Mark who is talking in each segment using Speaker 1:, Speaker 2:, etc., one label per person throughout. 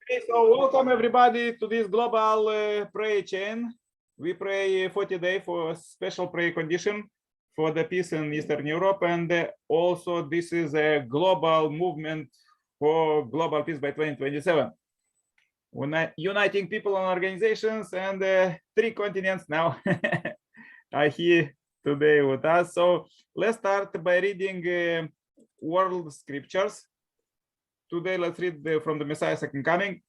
Speaker 1: Okay, so welcome everybody to this global prayer chain. We pray 40 days for a special prayer condition for the peace in Eastern Europe, and also this is a global movement for global peace by 2027. Uniting people and organizations, and 3 continents now are here today with us. So let's start by reading world scriptures. Today, let's read from the Messiah Second Coming.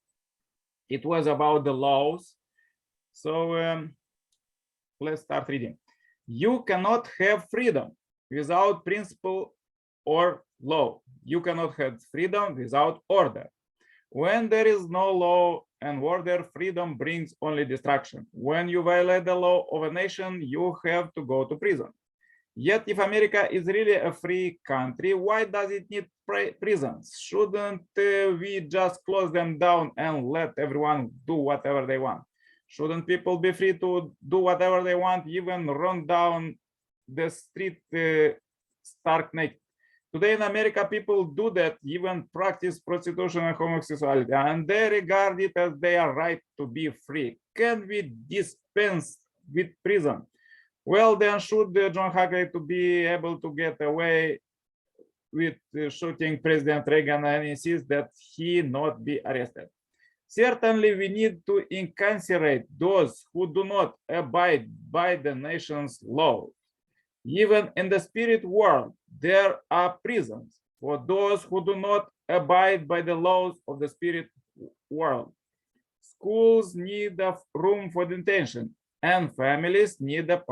Speaker 1: It was about the laws. So let's start reading. You cannot have freedom without principle or law. You cannot have freedom without order. When there is no law and order, freedom brings only destruction. When you violate the law of a nation, you have to go to prison. Yet if America is really a free country, why does it need prisons? Shouldn't we just close them down and let everyone do whatever they want? Shouldn't people be free to do whatever they want, even run down the street stark naked? Today in America, people do that, even practice prostitution and homosexuality, and they regard it as their right to be free. Can we dispense with prison? Well, then should John Huckabee to be able to get away with shooting President Reagan and insist that he not be arrested? Certainly, we need to incarcerate those who do not abide by the nation's law. Even in the spirit world, there are prisons for those who do not abide by the laws of the spirit world. Schools need a room for detention, and families need a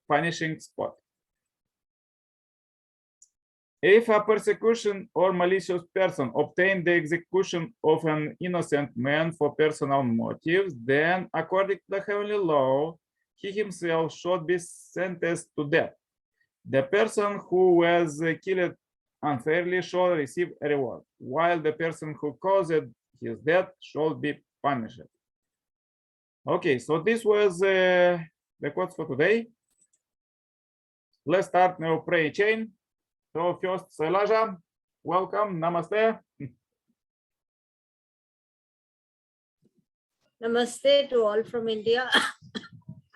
Speaker 1: punishing spot. If a persecution or malicious person obtained the execution of an innocent man for personal motives, then according to the heavenly law, he himself should be sentenced to death. The person who was killed unfairly shall receive a reward, while the person who caused his death shall be punished. Okay, so this was the quotes for today. Let's start now prayer chain. So first, Elijah, welcome, namaste.
Speaker 2: Namaste to all from India.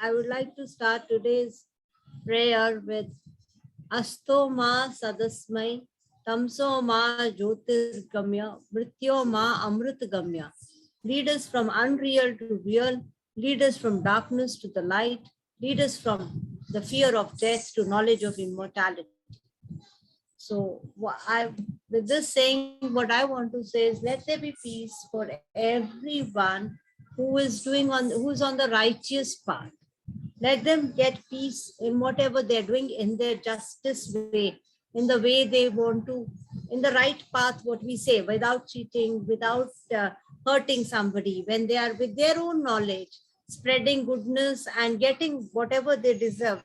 Speaker 2: I would like to start today's prayer with Asto ma sadasmai, tamso ma jyotirgamya, mrityo ma amritgamya. Lead us from unreal to real, lead us from darkness to the light, lead us from the fear of death to knowledge of immortality. So with this saying, what I want to say is, let there be peace for everyone who's on the righteous path. Let them get peace in whatever they're doing, in their justice way, in the way they want to, in the right path, what we say, without cheating, without hurting somebody, when they are with their own knowledge, spreading goodness and getting whatever they deserve.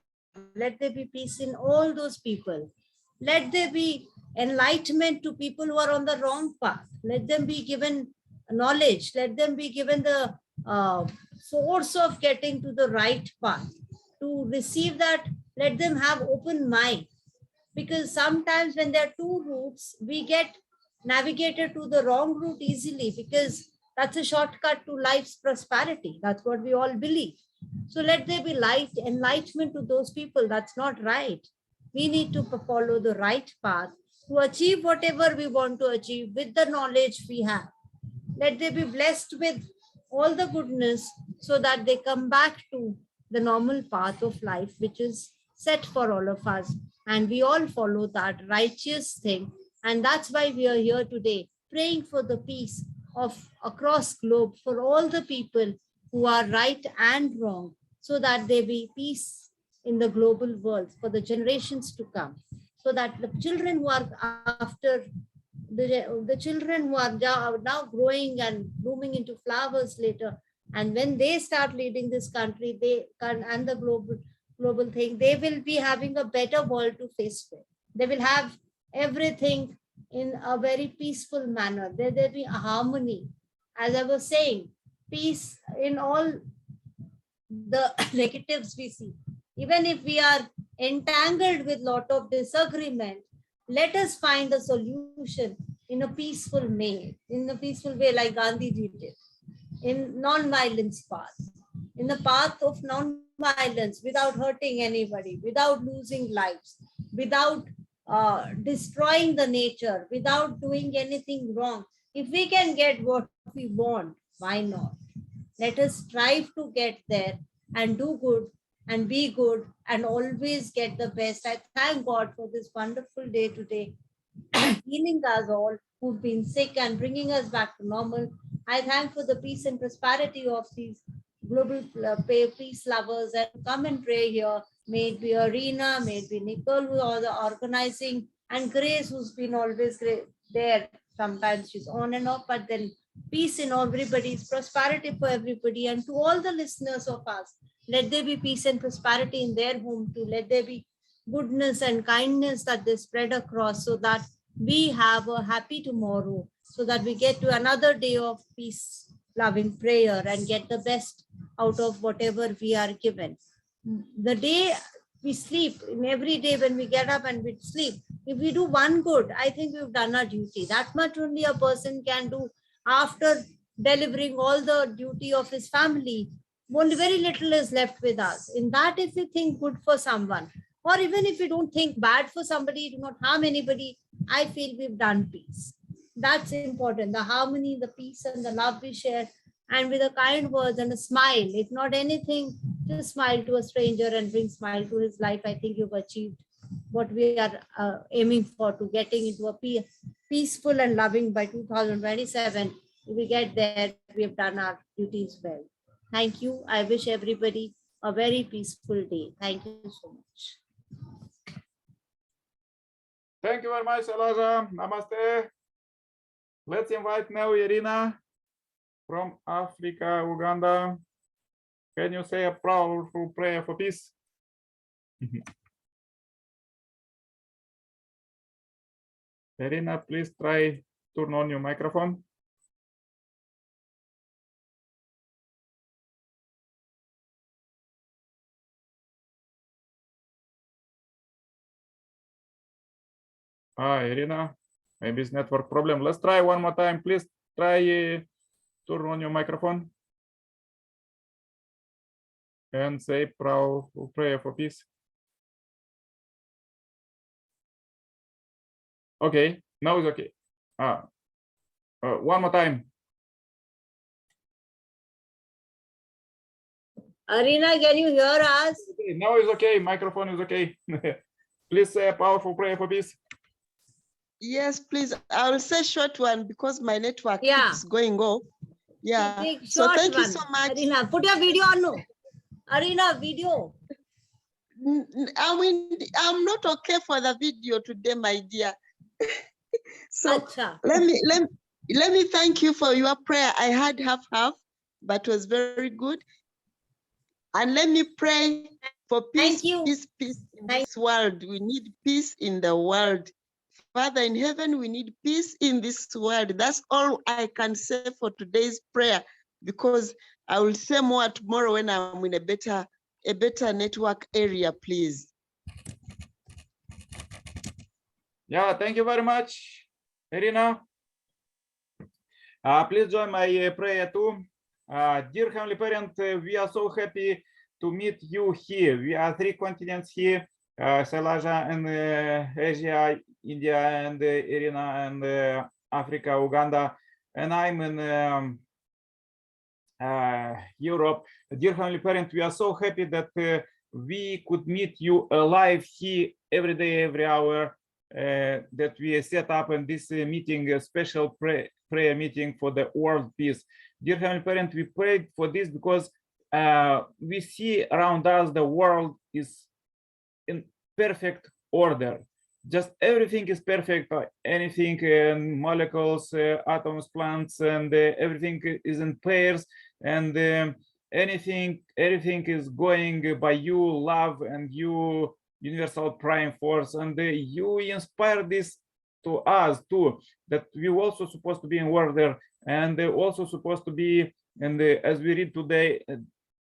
Speaker 2: Let there be peace in all those people. Let there be enlightenment to people who are on the wrong path. Let them be given knowledge. Let them be given the source of getting to the right path. To receive that, let them have open mind. Because sometimes when there are two routes, we get navigated to the wrong route easily, because that's a shortcut to life's prosperity. That's what we all believe. So let there be light, enlightenment to those people. That's not right. We need to follow the right path to achieve whatever we want to achieve with the knowledge we have. Let they be blessed with all the goodness so that they come back to the normal path of life, which is set for all of us. And we all follow that righteous thing. And that's why we are here today, praying for the peace of across globe, for all the people who are right and wrong, so that there be peace in the global world for the generations to come, so that the children who are after, the children who are now growing and blooming into flowers later, and when they start leading this country, they can, and the global thing, they will be having a better world to face with. They will have everything in a very peaceful manner. There will be a harmony. As I was saying, peace in all the negatives we see. Even if we are entangled with a lot of disagreement, let us find a solution in a peaceful way like Gandhi did, in non-violence path, in the path of non-violence, without hurting anybody, without losing lives, without destroying the nature, without doing anything wrong. If we can get what we want, why not? Let us strive to get there and do good and be good and always get the best. I thank God for this wonderful day today, healing us all who've been sick and bringing us back to normal. I thank for the peace and prosperity of these global peace lovers and come and pray here. May it be Arena, may it be Nicole who are the organizing, and Grace who's been always there. Sometimes she's on and off, but then peace in everybody's, prosperity for everybody, and to all the listeners of us, let there be peace and prosperity in their home too. Let there be goodness and kindness that they spread across, so that we have a happy tomorrow, so that we get to another day of peace loving prayer and get the best out of whatever we are given. The day we sleep, in every day when we get up and we sleep, if we do one good, I think we've done our duty. That much only a person can do after delivering all the duty of his family. Only very little is left with us. In that, if we think good for someone, or even if we don't think bad for somebody, do not harm anybody, I feel we've done peace. That's important. The harmony, the peace, and the love we share, and with a kind words and a smile. If not anything, just smile to a stranger and bring smile to his life. I think you've achieved what we are aiming for, to getting into a peaceful and loving by 2027. If we get there, we have done our duties well. Thank you. I wish everybody a very peaceful day. Thank you so much.
Speaker 1: Thank you very much, Elijah. Namaste. Let's invite now Irina from Africa, Uganda. Can you say a powerful prayer for peace? Irina, please try turn on your microphone. Irina, maybe it's network problem. Let's try one more time. Please try turn on your microphone and say powerful prayer for peace. Okay, now it's okay. One more time.
Speaker 2: Arina, can you hear us?
Speaker 1: Okay, now it's okay. Microphone is okay. Please say a powerful prayer for peace.
Speaker 3: Yes, please. I will say short one because my network keeps going off. Yeah. So thank you so much.
Speaker 2: Arina, put your video on. No. Arina, video.
Speaker 3: I'm not okay for the video today, my dear. So let me thank you for your prayer. I had half, but was very good. And let me pray for peace, peace in this world. We need peace in the world. Father in heaven, we need peace in this world. That's all I can say for today's prayer, because I will say more tomorrow when I'm in a better network area, please.
Speaker 1: Yeah, thank you very much, Irina. Please join my prayer too. Dear Heavenly Parent, we are so happy to meet you here. We are 3 continents here, Shailaja and Asia, India, and Irina, and Africa, Uganda, and I'm in Europe. Dear Heavenly Parent, we are so happy that we could meet you live here every day, every hour, that we set up in this meeting, a special prayer meeting for the world peace. Dear Heavenly Parent, we prayed for this because we see around us the world is in perfect order. Just everything is perfect, anything, molecules, atoms, plants, and everything is in pairs, and everything is going by you, love, and you, universal prime force, and you inspire this to us too, that we also supposed to be in order, and also supposed to be, and as we read today,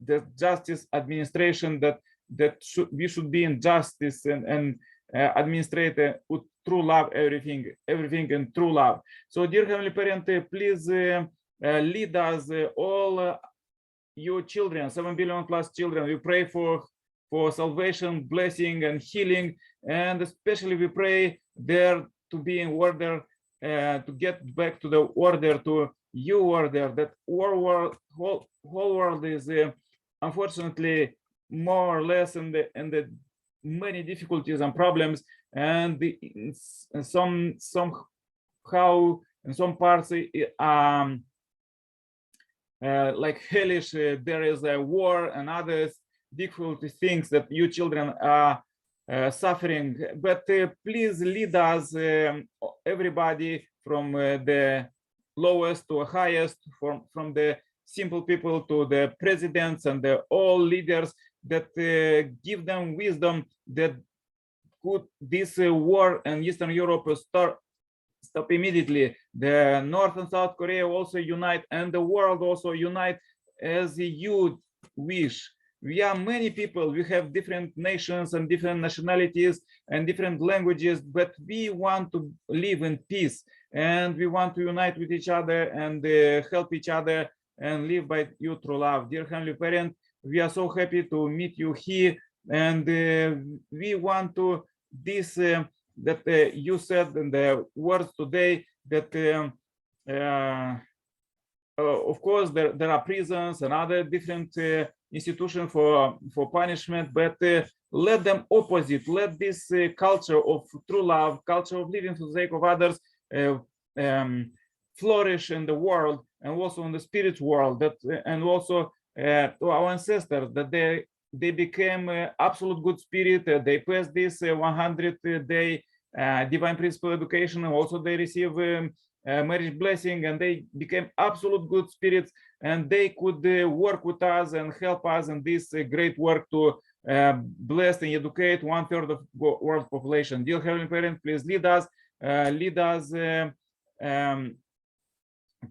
Speaker 1: the justice administration, that we should be in justice, and administrate with true love, everything in true love. So dear Heavenly Parent, please lead us, all your children, 7 billion plus children. We pray for salvation, blessing, and healing, and especially we pray there to be in order, to get back to the order, to your order, that whole world is unfortunately more or less in the many difficulties and problems, and somehow in some parts like hellish, there is a war and other difficult things that you children are suffering. But please lead us, everybody, from the lowest to highest, from the simple people to the presidents and the all leaders, that give them wisdom that could this war in Eastern Europe stop immediately. The North and South Korea also unite, and the world also unite as you wish. We are many people, we have different nations and different nationalities and different languages, but we want to live in peace, and we want to unite with each other and help each other and live by you through love. Dear Heavenly Parent, we are so happy to meet you here, and we want to this that you said in the words today, that of course there are prisons and other different institutions for punishment, but let them opposite, let this culture of true love, culture of living for the sake of others flourish in the world, and also in the spirit world, that and also to our ancestors, that they became absolute good spirit. They passed this 100-day divine principle education, and also they receive marriage blessing, and they became absolute good spirits, and they could work with us and help us in this great work to bless and educate 1/3 of world population. Dear Heavenly Parent, please lead us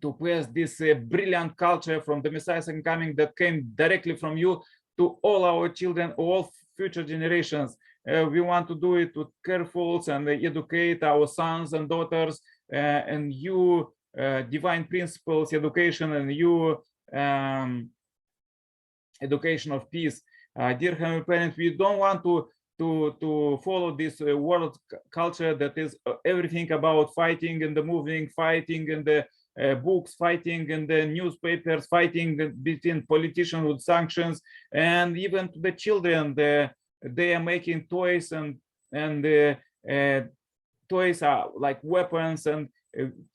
Speaker 1: to pass this brilliant culture from the Messiah second coming that came directly from you to all our children, all future generations. We want to do it with careful and educate our sons and daughters and you divine principles education, and you education of peace. Dear Heavenly Parent, we don't want to follow this world culture that is everything about fighting in the moving, fighting in the books, fighting in the newspapers, fighting between politicians with sanctions, and even to the children. They are making toys, and toys are like weapons, and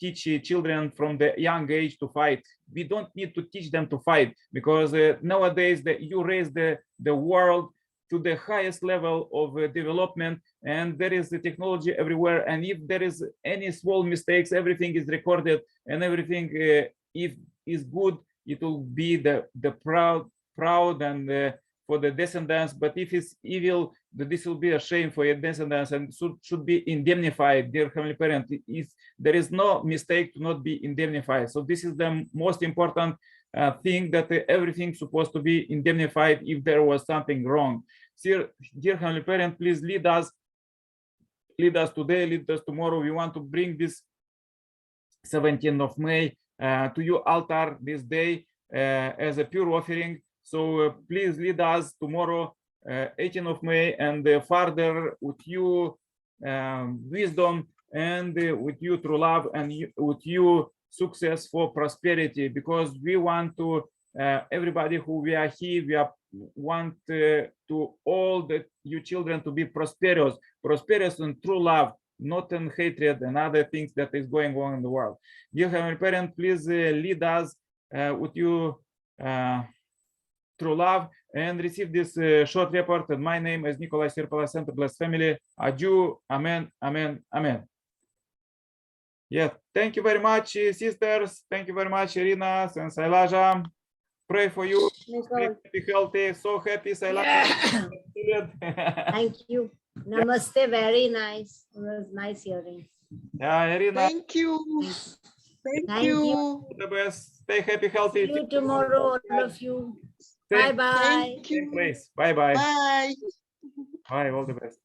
Speaker 1: teach children from the young age to fight. We don't need to teach them to fight, because nowadays you raise the world to the highest level of development, and there is the technology everywhere, and if there is any small mistakes, everything is recorded, and everything if is good, it will be the proud and for the descendants. But if it's evil, this will be a shame for your descendants, and should be indemnified. Dear Heavenly Parent, there is no mistake to not be indemnified. So this is the most important thing, that everything supposed to be indemnified if there was something wrong. Dear Heavenly Parent, please lead us today, lead us tomorrow. We want to bring this 17th of May to your altar this day as a pure offering. So please lead us tomorrow, 18th of May, and further with you wisdom, and with you true love, and with you success for prosperity, because we want to everybody who we are here, we want to all you children to be prosperous in true love, not in hatred and other things that is going on in the world. Dear Heavenly Parent, please lead us with you true love, and receive this short report. And my name is Nikolai Sirpala, Center Blessed Family. Adieu. Amen. Amen. Amen. Yeah, thank you very much, sisters. Thank you very much, Irina and Sailaja. Pray for you. Be healthy. So happy, Sailaja.
Speaker 2: Yeah. Thank you. Namaste. Very nice. It was nice hearing.
Speaker 1: Yeah, Irina.
Speaker 3: Thank you. Thank you.
Speaker 1: All the best. Stay happy, healthy.
Speaker 2: See you tomorrow, all of you. Bye-bye.
Speaker 3: Thank you.
Speaker 1: Bye-bye.
Speaker 3: Bye.
Speaker 1: Bye. All the best.